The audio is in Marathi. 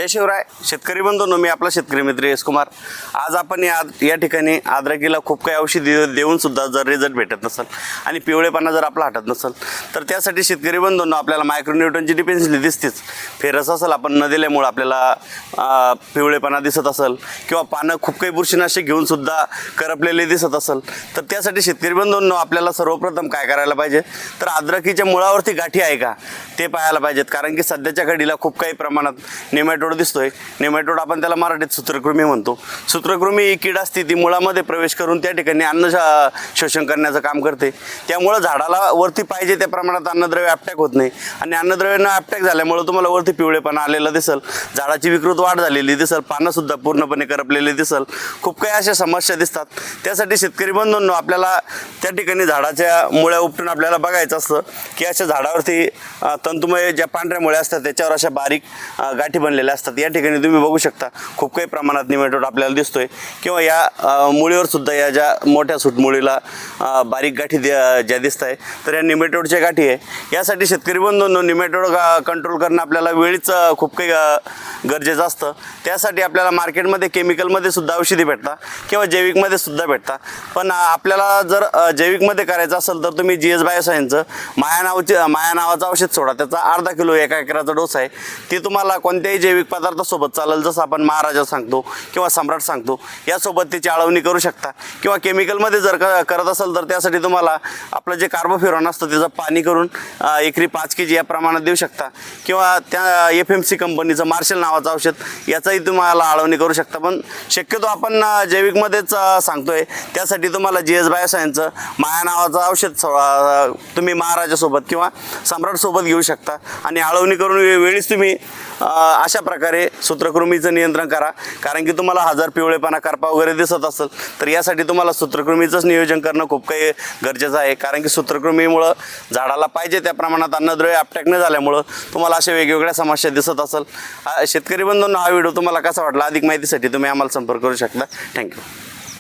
जय शिवराय शेतकरी बंधूंनो, मी आपला शेतकरी मित्र यश कुमार। आज आपण या ठिकाणी अद्रकीला खूप काही औषधी देऊन सुद्धा जर रिझल्ट भेटत नसेल आणि पिवळेपणा जर आपला हटत नसेल तर त्यासाठी शेतकरी बंधूंनो आपल्याला मायक्रोन्यूट्रनची डिफिशियन्सी दिसतेच। फेरस असेल आपण न दिल्यामुळे आपल्याला पिवळेपणा दिसत असेल किंवा पानं खूप काही बुरशीनाशक घेऊन सुद्धा करपलेले दिसत असेल तर त्यासाठी शेतकरी बंधूंनो आपल्याला सर्वप्रथम काय करायला पाहिजे तर अद्रकीच्या मुळावरती गाठी आहे का ते पाहायला पाहिजेत। कारण की सध्याच्या घडीला खूप काही प्रमाणात नेमॅटोड दिसतोय। नेमॅटोड आपण त्याला मराठीत सूत्रकृमी म्हणतो। सूत्रकृमी ही कीड असते ती मुळामध्ये प्रवेश करून त्या ठिकाणी अन्न शोषण करण्याचं काम करते। त्यामुळे झाडाला वरती पाहिजे त्या प्रमाणात अन्नद्रव्य अपटॅक होत नाही आणि अन्नद्रव्य न अपटॅक झाल्यामुळे तुम्हाला वरती पिवळेपणा आलेला दिसेल, झाडाची विकृत वाढ झालेली दिसेल, पानं सुद्धा पूर्णपणे करपलेली दिसेल, खूप काही अशा समस्या दिसतात। त्यासाठी शेतकरी बंधूंनो आपल्याला त्या ठिकाणी झाडाच्या मुळ्या उपटून आपल्याला बघायचं असतं की अशा झाडावरती तंतुमय ज्या पांढऱ्या मुळ्या असतात त्याच्यावर अशा बारीक गाठी बनलेल्या असतात। या ठिकाणी तुम्ही बघू शकता खूप काही प्रमाणात नेमॅटोड आपल्याला दिसतोय किंवा या मुळीवर सुद्धा या ज्या मोठ्या सुटमुळीला बारीक गाठी ज्या दिसत आहे तर या नेमॅटोडच्या गाठी आहे। यासाठी शेतकरी बंधूंनो नेमॅटोड कंट्रोल करणं आपल्याला वेळीच खूप काही गरजेचं असतं। त्यासाठी आपल्याला मार्केटमध्ये केमिकलमध्ये सुद्धा औषधी भेटतात किंवा जैविकमध्ये सुद्धा भेटतात। पण आपल्याला जर जैविकमध्ये करायचं असेल तर तुम्ही GS बायोसायन्सचं माया नावाचं औषध सोडा, त्याचा अर्धा किलो एका एकराचा डोस आहे। ते तुम्हाला कोणत्याही जैविक पदार्थासोबत चालेल, जसं आपण महाराजा सांगतो किंवा सम्राट सांगतो यासोबत त्याची आळवणी करू शकता। किंवा केमिकलमध्ये जर करत असेल तर त्यासाठी तुम्हाला आपलं जे कार्बोफ्युरॉन असतं त्याचं पाणी करून एकरी 5 kg या प्रमाणात देऊ शकता। किंवा त्या FMC कंपनीचं मार्शल नावाचं औषध याचाही तुम्हाला आळवणी करू शकता। पण शक्यतो आपण जैविकमध्येच सांगतोय, त्यासाठी तुम्हाला GS बायोसायन्सचं माया नावाचं औषध तुम्ही महाराजासोबत किंवा सम्राटसोबत घेऊ शकता आणि आळवणी करून वेळीच तुम्ही अशा प्रकारे सूत्रकृमीचं नियंत्रण करा। कारण की तुम्हाला हजार पिवळेपणा करपा वगैरे दिसत असेल तर यासाठी तुम्हाला सूत्रकृमीचंच नियोजन करणं खूप काही गरजेचं आहे। कारण की सूत्रकृमीमुळं झाडाला पाहिजे त्या प्रमाणात अन्नद्रव्य अपटॅक न झाल्यामुळं तुम्हाला अशा वेगवेगळ्या समस्या दिसत असेल। शेतकरी बंधूंनो हा व्हिडिओ तुम्हाला कसा वाटला, अधिक माहितीसाठी तुम्ही आम्हाला संपर्क करू शकता। थँक्यू।